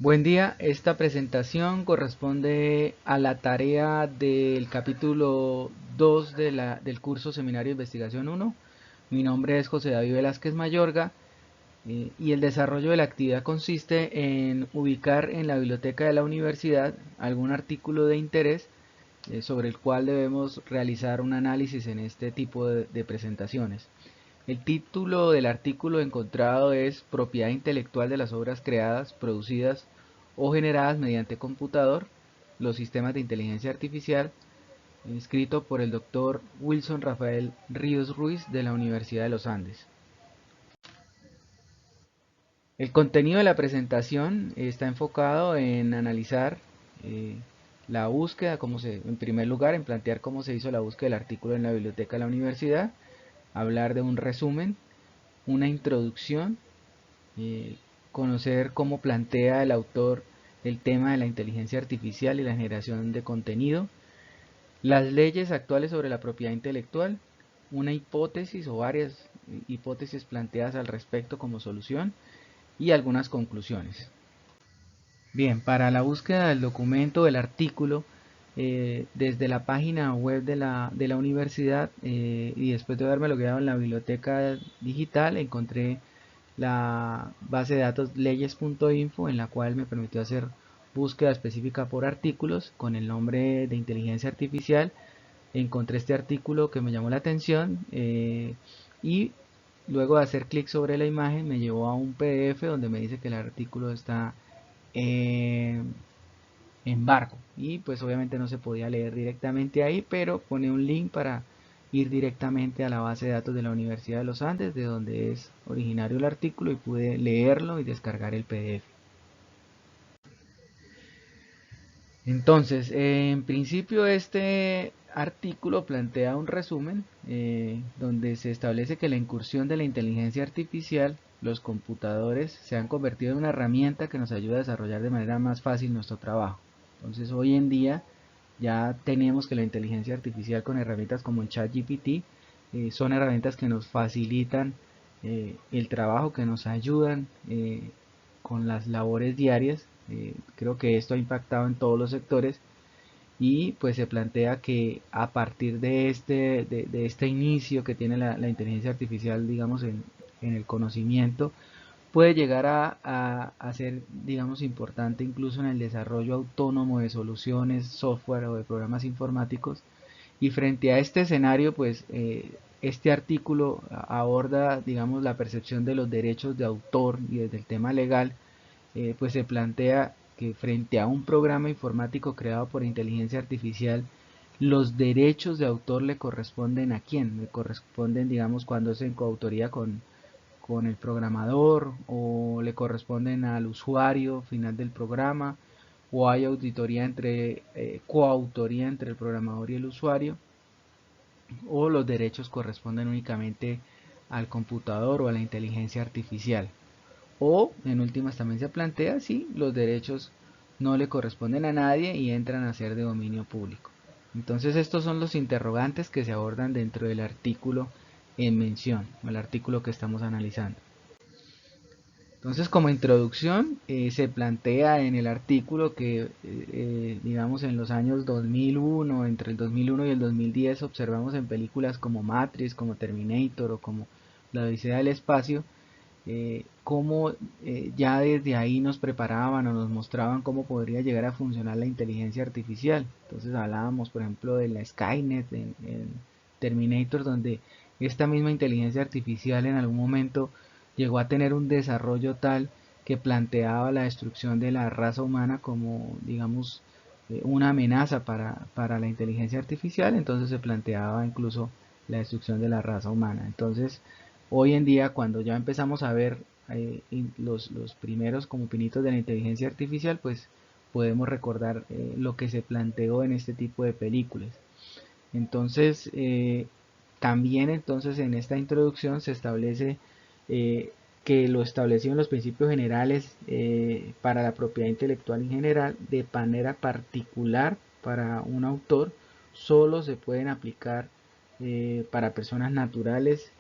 Buen día, esta presentación corresponde a la tarea del capítulo 2 del curso Seminario de Investigación 1. Mi nombre es José David Velázquez Mayorga y el desarrollo de la actividad consiste en ubicar en la biblioteca de la universidad algún artículo de interés sobre el cual debemos realizar un análisis en este tipo de presentaciones. El título del artículo encontrado es Propiedad intelectual de las obras creadas, producidas o generadas mediante computador, los sistemas de inteligencia artificial, escrito por el doctor Wilson Rafael Ríos Ruiz de la Universidad de los Andes. El contenido de la presentación está enfocado en analizar la búsqueda, en primer lugar, en plantear cómo se hizo la búsqueda del artículo en la biblioteca de la universidad, hablar de un resumen, una introducción, eh, conocer cómo plantea el autor el tema de la inteligencia artificial y la generación de contenido, las leyes actuales sobre la propiedad intelectual, una hipótesis o varias hipótesis planteadas al respecto como solución y algunas conclusiones. Bien, para la búsqueda del documento, del artículo, desde la página web de la universidad y después de haberme logueado en la biblioteca digital, encontré la base de datos leyes.info en la cual me permitió hacer búsqueda específica por artículos con el nombre de inteligencia artificial. Encontré este artículo que me llamó la atención y luego de hacer clic sobre la imagen me llevó a un PDF donde me dice que el artículo está eh, embargo y pues obviamente no se podía leer directamente ahí, pero pone un link para ir directamente a la base de datos de la Universidad de los Andes, de donde es originario el artículo, y pude leerlo y descargar el PDF. Entonces, en principio este artículo plantea un resumen donde se establece que la incursión de la inteligencia artificial, los computadores, se han convertido en una herramienta que nos ayuda a desarrollar de manera más fácil nuestro trabajo. Entonces, hoy en día ya tenemos que la inteligencia artificial con herramientas como el ChatGPT son herramientas que nos facilitan el trabajo, que nos ayudan con las labores diarias. Creo que esto ha impactado en todos los sectores y pues se plantea que a partir de este inicio que tiene inteligencia artificial, digamos, en el conocimiento, puede llegar a ser, digamos, importante incluso en el desarrollo autónomo de soluciones, software o de programas informáticos. Y frente a este escenario, pues este artículo aborda, digamos, la percepción de los derechos de autor y desde el tema legal, pues se plantea que frente a un programa informático creado por inteligencia artificial, los derechos de autor le corresponden a quién, le corresponden, digamos, cuando es en coautoría con el programador o le corresponden al usuario final del programa o hay auditoría coautoría entre el programador y el usuario o los derechos corresponden únicamente al computador o a la inteligencia artificial. O en últimas también se plantea si los derechos no le corresponden a nadie y entran a ser de dominio público. Entonces estos son los interrogantes que se abordan dentro del artículo en mención, o el artículo que estamos analizando. Entonces, como introducción, se plantea en el artículo que, digamos, en los años 2001, entre el 2001 y el 2010, observamos en películas como Matrix, como Terminator o como La Odisea del Espacio, cómo ya desde ahí nos preparaban o nos mostraban cómo podría llegar a funcionar la inteligencia artificial. Entonces hablábamos, por ejemplo, de la Skynet en Terminator, donde esta misma inteligencia artificial en algún momento llegó a tener un desarrollo tal que planteaba la destrucción de la raza humana como, digamos, una amenaza para la inteligencia artificial. Entonces se planteaba incluso la destrucción de la raza humana. Entonces, hoy en día, cuando ya empezamos a ver los primeros como pinitos de la inteligencia artificial, pues podemos recordar lo que se planteó en este tipo de películas. Entonces, también entonces en esta introducción se establece eh, que lo establecido en los principios generales para la propiedad intelectual en general, de manera particular para un autor, solo se pueden aplicar para personas naturales,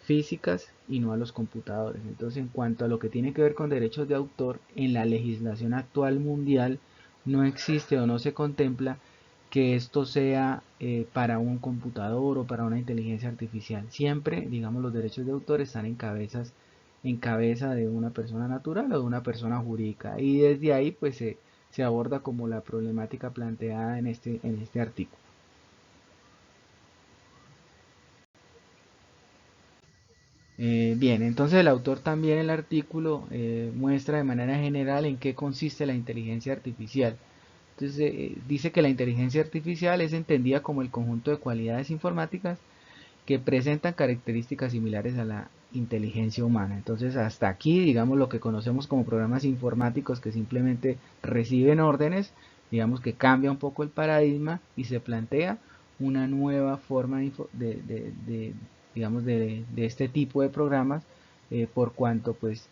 físicas y no a los computadores. Entonces, en cuanto a lo que tiene que ver con derechos de autor, en la legislación actual mundial no existe o no se contempla que esto sea para un computador o para una inteligencia artificial. Siempre, digamos, los derechos de autor están en cabeza de una persona natural o de una persona jurídica. Y desde ahí, pues, se aborda como la problemática planteada en este artículo. Bien, entonces el autor también en el artículo muestra de manera general en qué consiste la inteligencia artificial. Entonces dice que la inteligencia artificial es entendida como el conjunto de cualidades informáticas que presentan características similares a la inteligencia humana. Entonces hasta aquí, digamos, lo que conocemos como programas informáticos que simplemente reciben órdenes, digamos que cambia un poco el paradigma y se plantea una nueva forma digamos, de este tipo de programas, por cuanto pues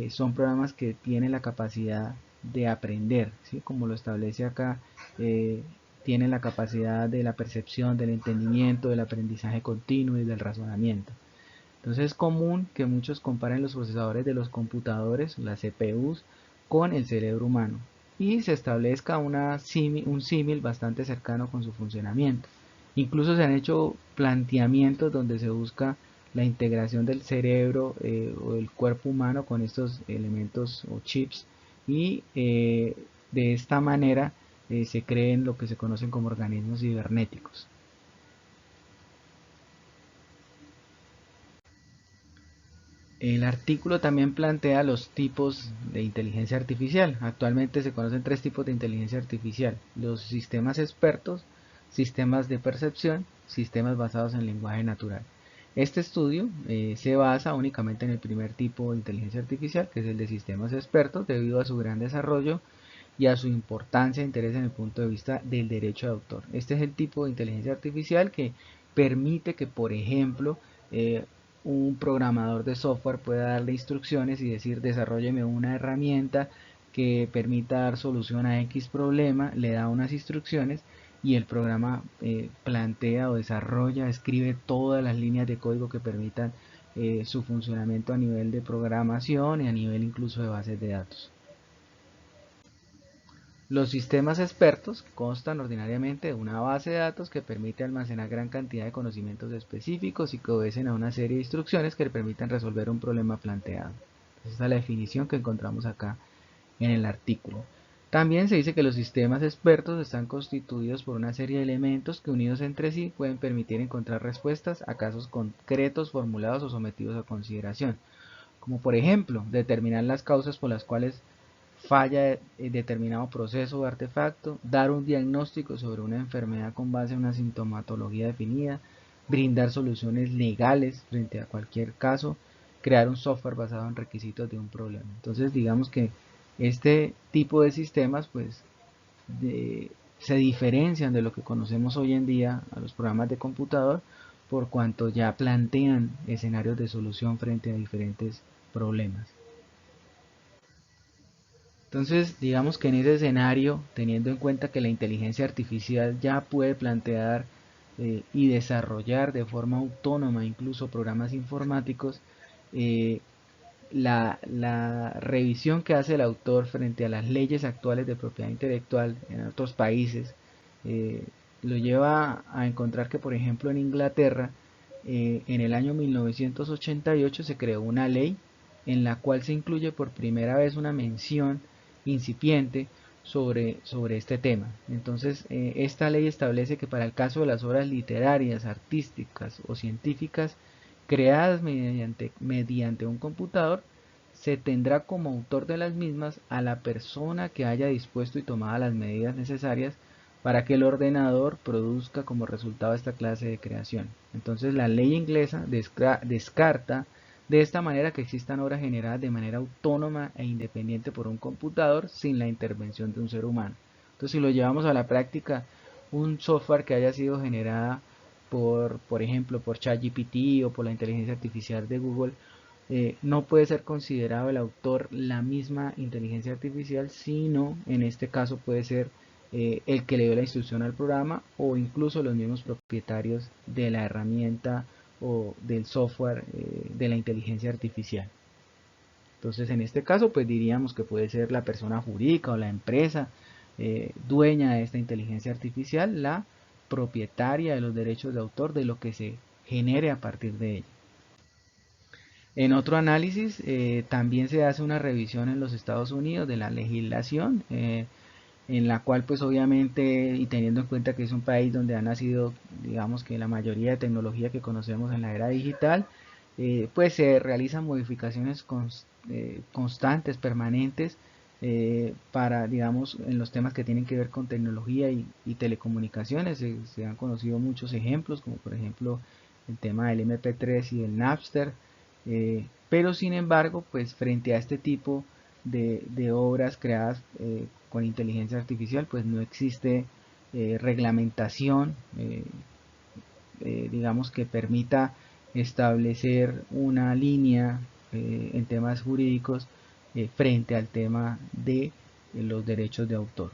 son programas que tienen la capacidad de aprender, ¿sí? Como lo establece acá, tienen la capacidad de la percepción, del entendimiento, del aprendizaje continuo y del razonamiento. Entonces es común que muchos comparen los procesadores de los computadores, las CPUs, con el cerebro humano y se establezca un símil bastante cercano con su funcionamiento. Incluso se han hecho planteamientos donde se busca la integración del cerebro o del cuerpo humano con estos elementos o chips y de esta manera se creen lo que se conocen como organismos cibernéticos. El artículo también plantea los tipos de inteligencia artificial. Actualmente se conocen tres tipos de inteligencia artificial: los sistemas expertos, sistemas de percepción, sistemas basados en lenguaje natural. Este estudio se basa únicamente en el primer tipo de inteligencia artificial, que es el de sistemas expertos, debido a su gran desarrollo y a su importancia e interés en el punto de vista del derecho de autor. Este es el tipo de inteligencia artificial que permite que, por ejemplo, un programador de software pueda darle instrucciones y decir: desarrolleme una herramienta que permita dar solución a X problema, le da unas instrucciones y el programa plantea o desarrolla, escribe todas las líneas de código que permitan su funcionamiento a nivel de programación y a nivel incluso de bases de datos. Los sistemas expertos constan ordinariamente de una base de datos que permite almacenar gran cantidad de conocimientos específicos y que obedecen a una serie de instrucciones que le permitan resolver un problema planteado. Esa es la definición que encontramos acá en el artículo. También se dice que los sistemas expertos están constituidos por una serie de elementos que, unidos entre sí, pueden permitir encontrar respuestas a casos concretos formulados o sometidos a consideración, como por ejemplo determinar las causas por las cuales falla determinado proceso o artefacto, dar un diagnóstico sobre una enfermedad con base en una sintomatología definida, brindar soluciones legales frente a cualquier caso, crear un software basado en requisitos de un problema. Entonces digamos que este tipo de sistemas pues se diferencian de lo que conocemos hoy en día a los programas de computador, por cuanto ya plantean escenarios de solución frente a diferentes problemas. Entonces, digamos que en ese escenario, teniendo en cuenta que la inteligencia artificial ya puede plantear y desarrollar de forma autónoma incluso programas informáticos, eh, la revisión que hace el autor frente a las leyes actuales de propiedad intelectual en otros países eh, lo lleva a encontrar que, por ejemplo, en Inglaterra, en el año 1988 se creó una ley en la cual se incluye por primera vez una mención incipiente sobre este tema. Entonces, esta ley establece que para el caso de las obras literarias, artísticas o científicas creadas mediante un computador, se tendrá como autor de las mismas a la persona que haya dispuesto y tomado las medidas necesarias para que el ordenador produzca como resultado esta clase de creación. Entonces la ley inglesa descarta de esta manera que existan obras generadas de manera autónoma e independiente por un computador sin la intervención de un ser humano. Entonces, si lo llevamos a la práctica, un software que haya sido generada por ejemplo, por ChatGPT o por la inteligencia artificial de Google, no puede ser considerado el autor la misma inteligencia artificial, sino en este caso puede ser el que le dio la instrucción al programa o incluso los mismos propietarios de la herramienta o del software de la inteligencia artificial. Entonces, en este caso, pues diríamos que puede ser la persona jurídica o la empresa dueña de esta inteligencia artificial, la propietaria de los derechos de autor de lo que se genere a partir de ella. En otro análisis, también se hace una revisión en los Estados Unidos de la legislación, en la cual pues obviamente, y teniendo en cuenta que es un país donde ha nacido, digamos que la mayoría de tecnología que conocemos en la era digital, pues se realizan modificaciones constantes, permanentes, para, digamos, en los temas que tienen que ver con tecnología y telecomunicaciones. Se han conocido muchos ejemplos, como por ejemplo el tema del MP3 y del Napster, pero sin embargo, pues frente a este tipo de obras creadas con inteligencia artificial, pues no existe reglamentación, digamos, que permita establecer una línea en temas jurídicos frente al tema de los derechos de autor.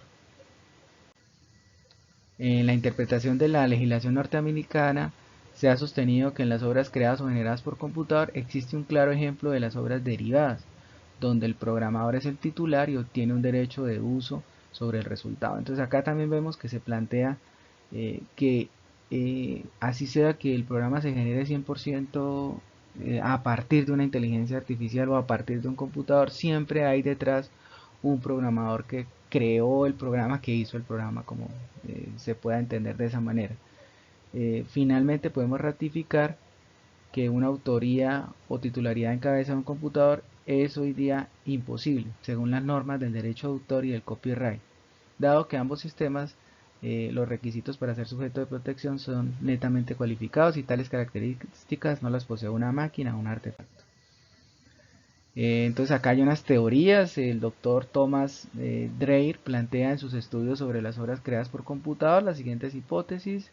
En la interpretación de la legislación norteamericana se ha sostenido que en las obras creadas o generadas por computador existe un claro ejemplo de las obras derivadas, donde el programador es el titular y obtiene un derecho de uso sobre el resultado. Entonces acá también vemos que se plantea que así sea que el programa se genere 100% a partir de una inteligencia artificial o a partir de un computador, siempre hay detrás un programador que creó el programa, que hizo el programa, como se pueda entender de esa manera. Finalmente podemos ratificar que una autoría o titularidad en cabeza de un computador es hoy día imposible, según las normas del derecho de autor y del copyright, dado que ambos sistemas, los requisitos para ser sujeto de protección son netamente cualificados y tales características no las posee una máquina o un artefacto. Entonces acá hay unas teorías. El doctor Thomas Dreyer plantea en sus estudios sobre las obras creadas por computador las siguientes hipótesis: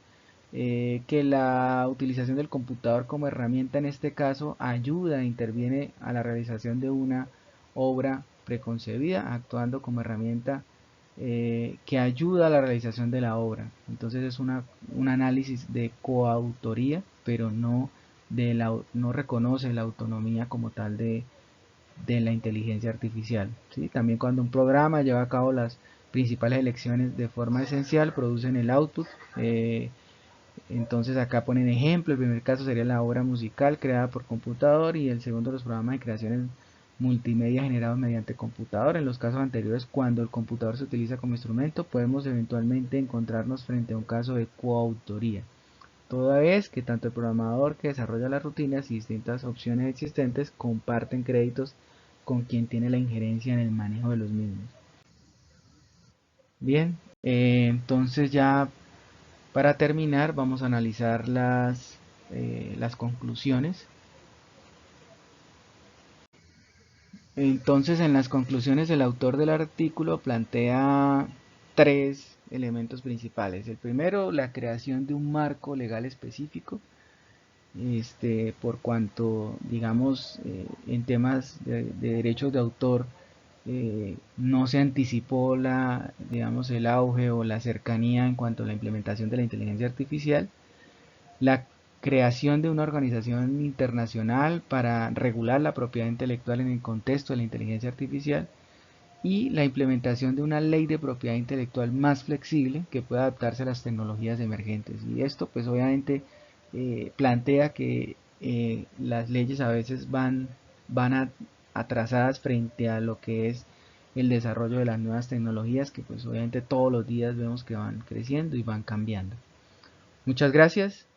que la utilización del computador como herramienta en este caso ayuda, interviene a la realización de una obra preconcebida, actuando como herramienta que ayuda a la realización de la obra. Entonces es un análisis de coautoría, pero no reconoce la autonomía como tal de la inteligencia artificial. ¿Sí? También cuando un programa lleva a cabo las principales elecciones de forma esencial, producen el output. Entonces acá ponen ejemplo: el primer caso sería la obra musical creada por computador y el segundo los programas de creaciones multimedia generados mediante computador. En los casos anteriores, cuando el computador se utiliza como instrumento, podemos eventualmente encontrarnos frente a un caso de coautoría, toda vez que tanto el programador que desarrolla las rutinas y distintas opciones existentes comparten créditos con quien tiene la injerencia en el manejo de los mismos. Bien, entonces ya para terminar vamos a analizar las conclusiones. Entonces, en las conclusiones el autor del artículo plantea tres elementos principales. El primero, la creación de un marco legal específico, por cuanto, digamos, en temas de derechos de autor no se anticipó digamos, el auge o la cercanía en cuanto a la implementación de la inteligencia artificial. La creación de una organización internacional para regular la propiedad intelectual en el contexto de la inteligencia artificial, y la implementación de una ley de propiedad intelectual más flexible que pueda adaptarse a las tecnologías emergentes. Y esto pues obviamente plantea que las leyes a veces van atrasadas frente a lo que es el desarrollo de las nuevas tecnologías, que pues obviamente todos los días vemos que van creciendo y van cambiando. Muchas gracias.